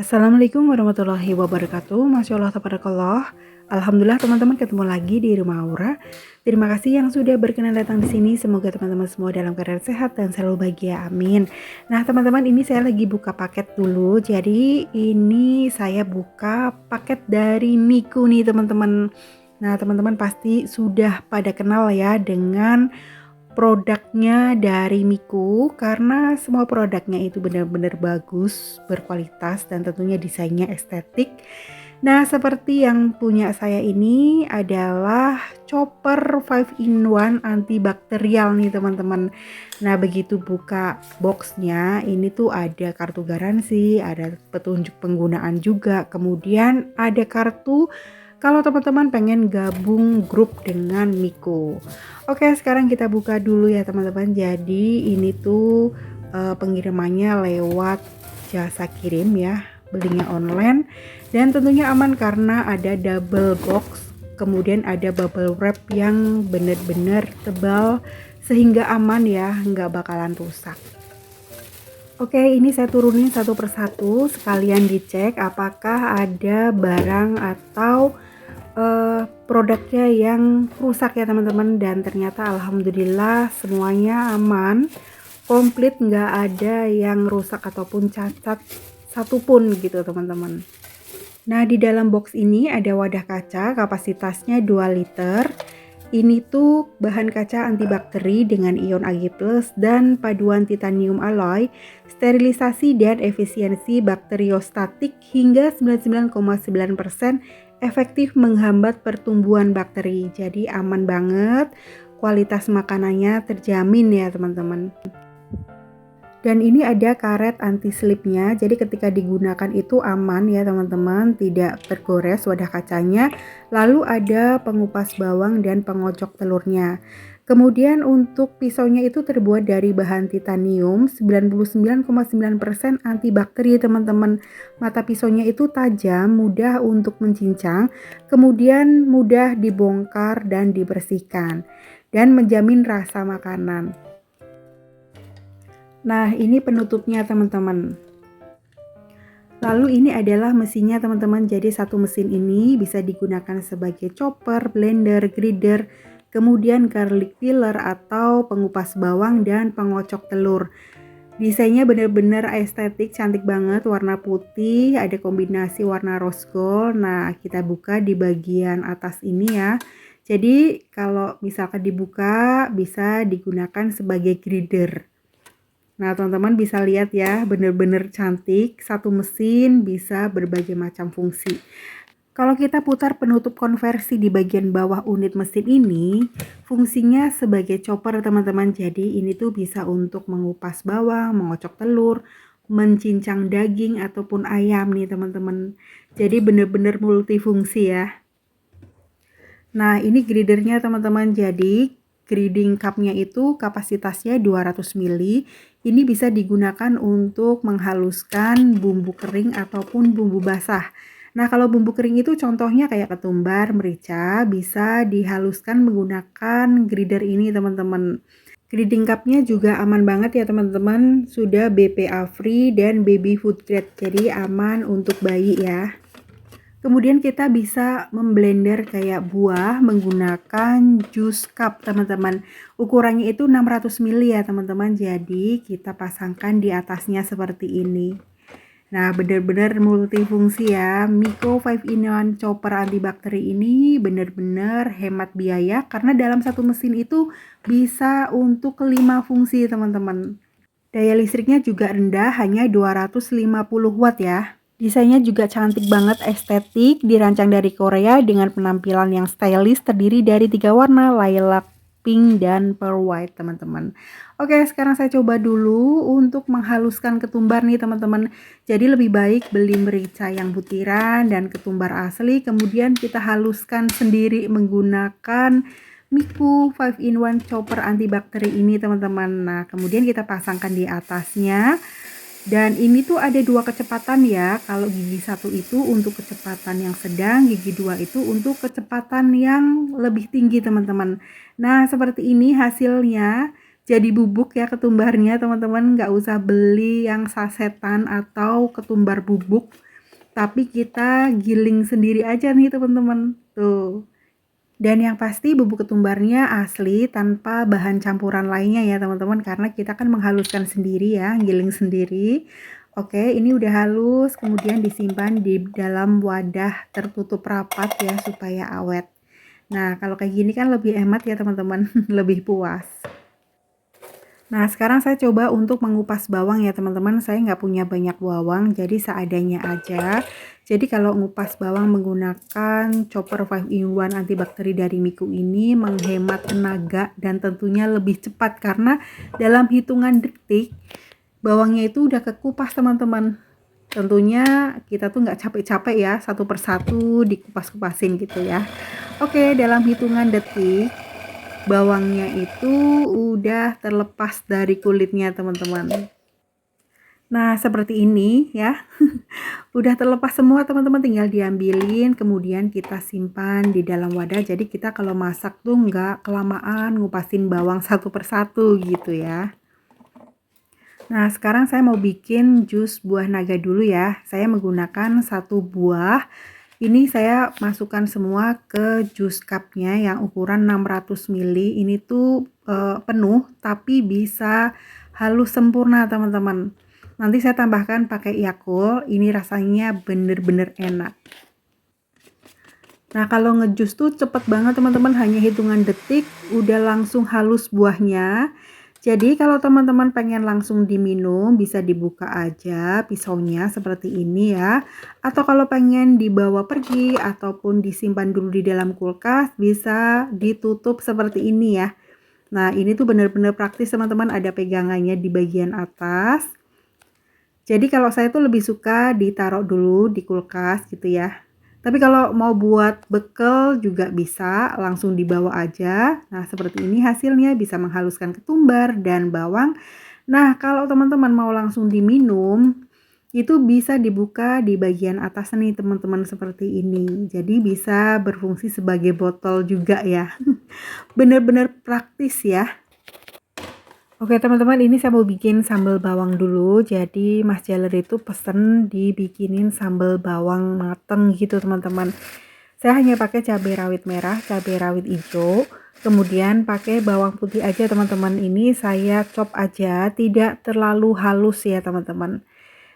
Assalamualaikum warahmatullahi wabarakatuh. Masya Allah, tabarakallah. Alhamdulillah teman-teman ketemu lagi di rumah Aura. Terima kasih yang sudah berkenan datang di sini. Semoga teman-teman semua dalam keadaan sehat dan selalu bahagia. Amin. Nah teman-teman, ini saya lagi buka paket dulu. Jadi ini saya buka paket dari Miku nih teman-teman. Nah teman-teman pasti sudah pada kenal ya dengan produknya dari Miku, karena semua produknya itu benar-benar bagus, berkualitas, dan tentunya desainnya estetik. Nah, seperti yang punya saya ini adalah chopper 5 in 1 antibakterial nih teman-teman. Nah, begitu buka boxnya, ini tuh ada kartu garansi, ada petunjuk penggunaan juga, kemudian ada kartu kalau teman-teman pengen gabung grup dengan Miku. Oke, sekarang kita buka dulu ya teman-teman. Jadi ini tuh pengirimannya lewat jasa kirim ya, belinya online, dan tentunya aman karena ada double box, kemudian ada bubble wrap yang benar-benar tebal sehingga aman ya, nggak bakalan rusak. Oke, ini saya turunin satu persatu, sekalian dicek apakah ada barang atau produknya yang rusak ya teman-teman, dan ternyata alhamdulillah semuanya aman, komplit, nggak ada yang rusak ataupun cacat satupun gitu teman-teman. Nah, di dalam box ini ada wadah kaca kapasitasnya 2 liter. Ini tuh bahan kaca antibakteri dengan ion Ag+ dan paduan titanium alloy, sterilisasi dan efisiensi bakteriostatik hingga 99,9%, efektif menghambat pertumbuhan bakteri. Jadi aman banget, kualitas makanannya terjamin ya teman-teman. Dan ini ada karet anti slipnya, jadi ketika digunakan itu aman ya teman-teman, tidak tergores wadah kacanya. Lalu ada pengupas bawang dan pengocok telurnya. Kemudian untuk pisaunya itu terbuat dari bahan titanium, 99,9% antibakteri teman-teman. Mata pisaunya itu tajam, mudah untuk mencincang, kemudian mudah dibongkar dan dibersihkan, dan menjamin rasa makanan. Nah, ini penutupnya teman-teman. Lalu ini adalah mesinnya teman-teman. Jadi satu mesin ini bisa digunakan sebagai chopper, blender, grinder, kemudian garlic peeler atau pengupas bawang dan pengocok telur. Desainnya benar-benar estetik, cantik banget, warna putih, ada kombinasi warna rose gold. Nah, kita buka di bagian atas ini ya. Jadi kalau misalkan dibuka bisa digunakan sebagai grinder. Nah teman-teman bisa lihat ya, bener-bener cantik, satu mesin bisa berbagai macam fungsi. Kalau kita putar penutup konversi di bagian bawah unit mesin ini, fungsinya sebagai chopper teman-teman. Jadi ini tuh bisa untuk mengupas bawang, mengocok telur, mencincang daging ataupun ayam nih teman-teman. Jadi bener-bener multifungsi ya. Nah ini gridernya teman-teman, jadi grinding cupnya itu kapasitasnya 200 ml. Ini bisa digunakan untuk menghaluskan bumbu kering ataupun bumbu basah. Nah kalau bumbu kering itu contohnya kayak ketumbar, merica, bisa dihaluskan menggunakan grinder ini teman-teman. Grinding cupnya juga aman banget ya teman-teman, sudah BPA free dan baby food grade, jadi aman untuk bayi ya. Kemudian kita bisa memblender kayak buah menggunakan juice cup teman-teman. Ukurannya itu 600 ml ya teman-teman. Jadi kita pasangkan di atasnya seperti ini. Nah benar-benar multifungsi ya. Miku 5 in 1 chopper antibakteri ini benar-benar hemat biaya, karena dalam satu mesin itu bisa untuk 5 fungsi teman-teman. Daya listriknya juga rendah, hanya 250 watt ya. Desainnya juga cantik banget, estetik, dirancang dari Korea dengan penampilan yang stylish, terdiri dari 3 warna, lilac, pink, dan pearl white teman-teman. Oke, sekarang saya coba dulu untuk menghaluskan ketumbar nih teman-teman. Jadi lebih baik beli merica yang butiran dan ketumbar asli, kemudian kita haluskan sendiri menggunakan Miku 5 in 1 chopper antibakteri ini teman-teman. Nah kemudian kita pasangkan di atasnya. Dan ini tuh ada 2 kecepatan ya. Kalau gigi 1 itu untuk kecepatan yang sedang, gigi 2 itu untuk kecepatan yang lebih tinggi teman-teman. Nah seperti ini hasilnya, jadi bubuk ya ketumbarnya teman-teman. Nggak usah beli yang sasetan atau ketumbar bubuk. tapi kita giling sendiri aja nih teman-teman. Tuh. Dan yang pasti bubuk ketumbarnya asli tanpa bahan campuran lainnya ya teman-teman, karena kita kan menghaluskan sendiri ya, giling sendiri. Oke, ini udah halus, kemudian disimpan di dalam wadah tertutup rapat ya supaya awet. Nah, kalau kayak gini kan lebih hemat ya teman-teman, lebih puas. Nah, sekarang saya coba untuk mengupas bawang ya teman-teman. Saya nggak punya banyak bawang, jadi seadanya aja. Jadi kalau ngupas bawang menggunakan chopper 5-in-1 antibakteri dari Miku ini menghemat tenaga dan tentunya lebih cepat karena dalam hitungan detik bawangnya itu udah kekupas teman-teman. Tentunya kita tuh nggak capek-capek ya, satu persatu dikupas-kupasin gitu ya. Oke, dalam hitungan detik bawangnya itu udah terlepas dari kulitnya teman-teman. Nah seperti ini ya. Udah terlepas semua teman-teman, tinggal diambilin kemudian kita simpan di dalam wadah. Jadi kita kalau masak tuh nggak kelamaan ngupasin bawang satu persatu gitu ya. Nah sekarang saya mau bikin jus buah naga dulu ya. Saya menggunakan 1 buah. Ini saya masukkan semua ke jus cupnya yang ukuran 600 ml. Ini tuh penuh tapi bisa halus sempurna teman-teman. Nanti saya tambahkan pakai Yakult. Ini rasanya bener-bener enak. Nah kalau ngejus tuh cepet banget teman-teman, hanya hitungan detik udah langsung halus buahnya. Jadi kalau teman-teman pengen langsung diminum, bisa dibuka aja pisaunya seperti ini ya. Atau kalau pengen dibawa pergi ataupun disimpan dulu di dalam kulkas, bisa ditutup seperti ini ya. Nah ini tuh bener-bener praktis teman-teman, ada pegangannya di bagian atas. Jadi kalau saya tuh lebih suka ditaruh dulu di kulkas gitu ya. Tapi kalau mau buat bekal juga bisa, langsung dibawa aja. Nah, seperti ini hasilnya, bisa menghaluskan ketumbar dan bawang. Nah, kalau teman-teman mau langsung diminum, itu bisa dibuka di bagian atas nih teman-teman seperti ini. Jadi bisa berfungsi sebagai botol juga ya. Bener-bener praktis ya. Oke teman-teman, ini saya mau bikin sambal bawang dulu. Jadi Mas Jaler itu pesen dibikinin sambal bawang mateng gitu teman-teman. Saya hanya pakai cabai rawit merah, cabai rawit hijau, kemudian pakai bawang putih aja teman-teman. Ini saya chop aja, tidak terlalu halus ya teman-teman.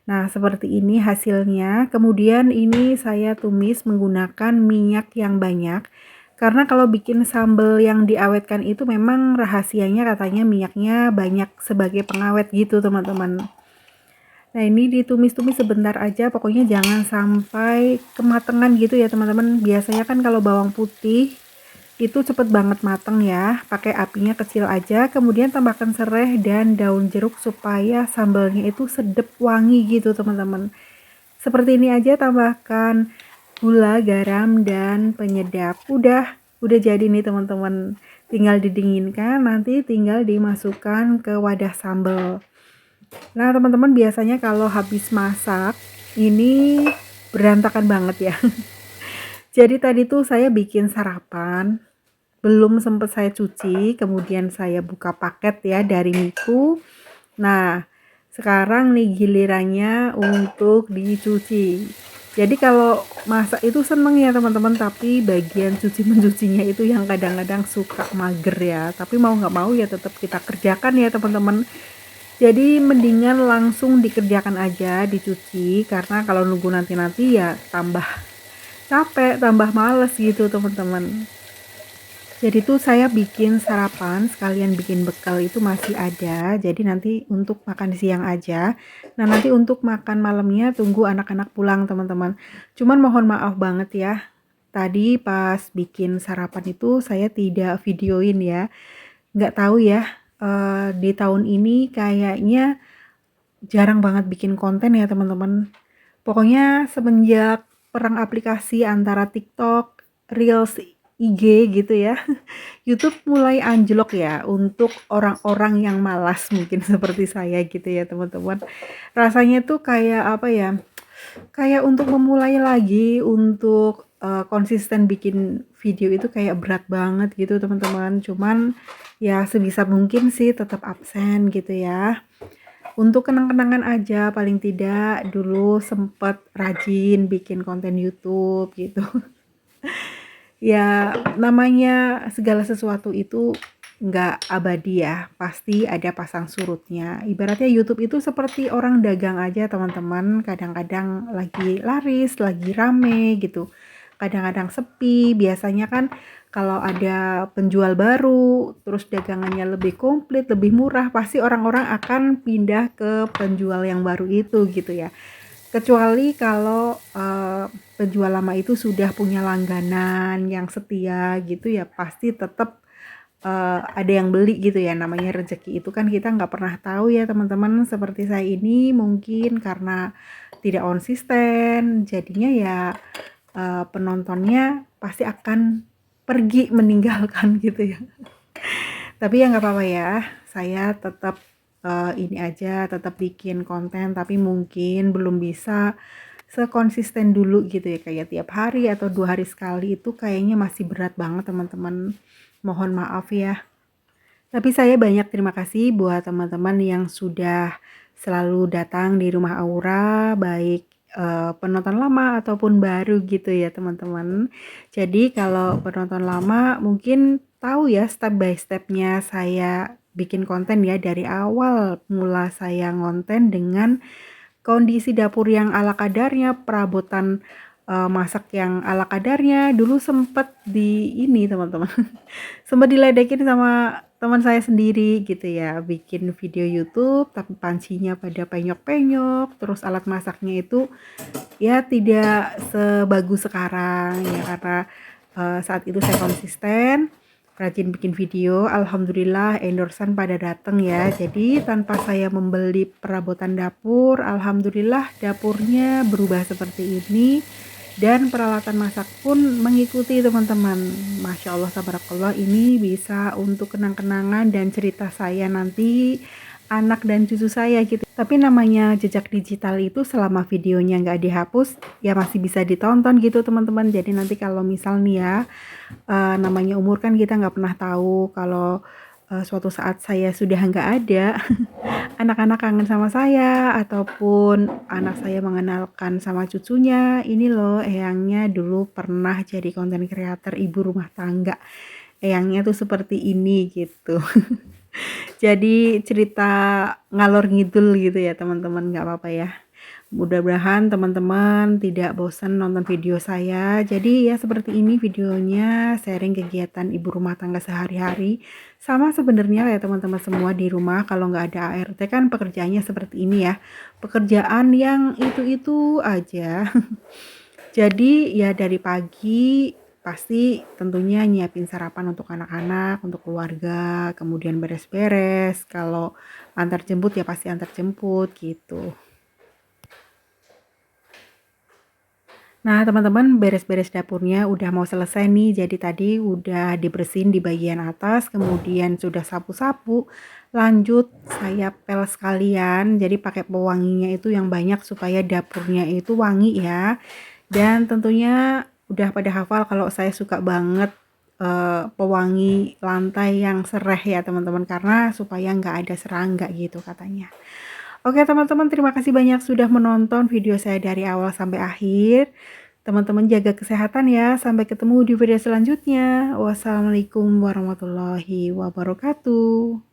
Nah seperti ini hasilnya. Kemudian ini saya tumis menggunakan minyak yang banyak. Karena kalau bikin sambal yang diawetkan itu memang rahasianya katanya minyaknya banyak sebagai pengawet gitu teman-teman. Nah ini ditumis-tumis sebentar aja, pokoknya jangan sampai kematangan gitu ya teman-teman. Biasanya kan kalau bawang putih itu cepet banget mateng ya, pakai apinya kecil aja, kemudian tambahkan serai dan daun jeruk supaya sambalnya itu sedep wangi gitu teman-teman. Seperti ini aja, tambahkan gula, garam, dan penyedap. Udah jadi nih teman-teman. Tinggal didinginkan, nanti tinggal dimasukkan ke wadah sambal. Nah teman-teman, biasanya kalau habis masak, ini berantakan banget ya. Jadi tadi tuh saya bikin sarapan, belum sempat saya cuci, kemudian saya buka paket ya dari Miku. Nah, sekarang nih gilirannya untuk dicuci. Jadi kalau masak itu seneng ya teman-teman, tapi bagian cuci-mencucinya itu yang kadang-kadang suka mager ya. Tapi mau nggak mau ya tetap kita kerjakan ya teman-teman. Jadi mendingan langsung dikerjakan aja, dicuci, karena kalau nunggu nanti-nanti ya tambah capek, tambah males gitu teman-teman. Jadi tuh saya bikin sarapan sekalian bikin bekal itu masih ada. Jadi nanti untuk makan siang aja. Nah nanti untuk makan malamnya tunggu anak-anak pulang teman-teman. Cuman mohon maaf banget ya. Tadi pas bikin sarapan itu saya tidak videoin ya. Nggak tahu ya. Di tahun ini kayaknya jarang banget bikin konten ya teman-teman. Pokoknya semenjak perang aplikasi antara TikTok, Reels, IG gitu ya. YouTube mulai anjlok ya untuk orang-orang yang malas mungkin seperti saya gitu ya teman-teman. Rasanya tuh kayak apa ya, kayak untuk memulai lagi untuk konsisten bikin video itu kayak berat banget gitu teman-teman. Cuman ya sebisa mungkin sih tetap absen gitu ya. Untuk kenang-kenangan aja paling tidak dulu sempet rajin bikin konten YouTube gitu. Ya namanya segala sesuatu itu nggak abadi ya, pasti ada pasang surutnya. Ibaratnya YouTube itu seperti orang dagang aja teman-teman, kadang-kadang lagi laris, lagi rame gitu. Kadang-kadang sepi, biasanya kan kalau ada penjual baru, terus dagangannya lebih komplit, lebih murah, pasti orang-orang akan pindah ke penjual yang baru itu gitu ya. Kecuali kalau penjual lama itu sudah punya langganan yang setia gitu ya, pasti tetap ada yang beli gitu ya. Namanya rezeki itu kan kita nggak pernah tahu ya teman-teman. Seperti saya ini mungkin karena tidak konsisten, jadinya ya penontonnya pasti akan pergi meninggalkan gitu ya. Tapi ya nggak apa-apa ya, saya tetap ini aja, tetap bikin konten, tapi mungkin belum bisa sekonsisten dulu gitu ya, kayak tiap hari atau 2 hari sekali itu kayaknya masih berat banget teman-teman. Mohon maaf ya. Tapi saya banyak terima kasih buat teman-teman yang sudah selalu datang di rumah Aura, baik penonton lama ataupun baru gitu ya teman-teman. Jadi kalau penonton lama mungkin tahu ya step by stepnya saya bikin konten ya, dari awal mula saya ngonten dengan kondisi dapur yang ala kadarnya, perabotan masak yang ala kadarnya. Dulu sempet di ini teman-teman, sempet diledekin sama teman saya sendiri gitu ya, bikin video YouTube tapi pancinya pada penyok-penyok, terus alat masaknya itu ya tidak sebagus sekarang ya, karena saat itu saya konsisten rajin bikin video. Alhamdulillah endorsan pada datang ya. Jadi tanpa saya membeli perabotan dapur, alhamdulillah dapurnya berubah seperti ini dan peralatan masak pun mengikuti teman-teman. Masya Allah tabarakallah, ini bisa untuk kenang-kenangan dan cerita saya nanti, anak dan cucu saya gitu. Tapi namanya jejak digital itu selama videonya nggak dihapus ya masih bisa ditonton gitu teman-teman. Jadi nanti kalau misal nih ya, namanya umur kan kita nggak pernah tahu, kalau suatu saat saya sudah nggak ada, anak-anak kangen sama saya ataupun anak saya mengenalkan sama cucunya, ini loh eyangnya dulu pernah jadi konten creator ibu rumah tangga, eyangnya tuh seperti ini gitu. Jadi cerita ngalor ngidul gitu ya teman-teman, nggak apa-apa ya. Mudah-mudahan teman-teman tidak bosan nonton video saya. Jadi ya seperti ini videonya, sharing kegiatan ibu rumah tangga sehari-hari. Sama sebenarnya ya teman-teman semua di rumah, kalau nggak ada ART kan pekerjaannya seperti ini ya. Pekerjaan yang itu-itu aja. Jadi ya dari pagi pasti tentunya nyiapin sarapan untuk anak-anak, untuk keluarga, kemudian beres-beres. Kalau antar jemput ya pasti antar jemput gitu. Nah, teman-teman, beres-beres dapurnya udah mau selesai nih. Jadi tadi udah dibersihin di bagian atas, kemudian sudah sapu-sapu. Lanjut saya pel sekalian. Jadi pakai pewanginya itu yang banyak supaya dapurnya itu wangi ya. Dan tentunya udah pada hafal kalau saya suka banget pewangi lantai yang sereh ya teman-teman, karena supaya nggak ada serangga gitu katanya. Oke teman-teman, terima kasih banyak sudah menonton video saya dari awal sampai akhir. Teman-teman jaga kesehatan ya. Sampai ketemu di video selanjutnya. Wassalamualaikum warahmatullahi wabarakatuh.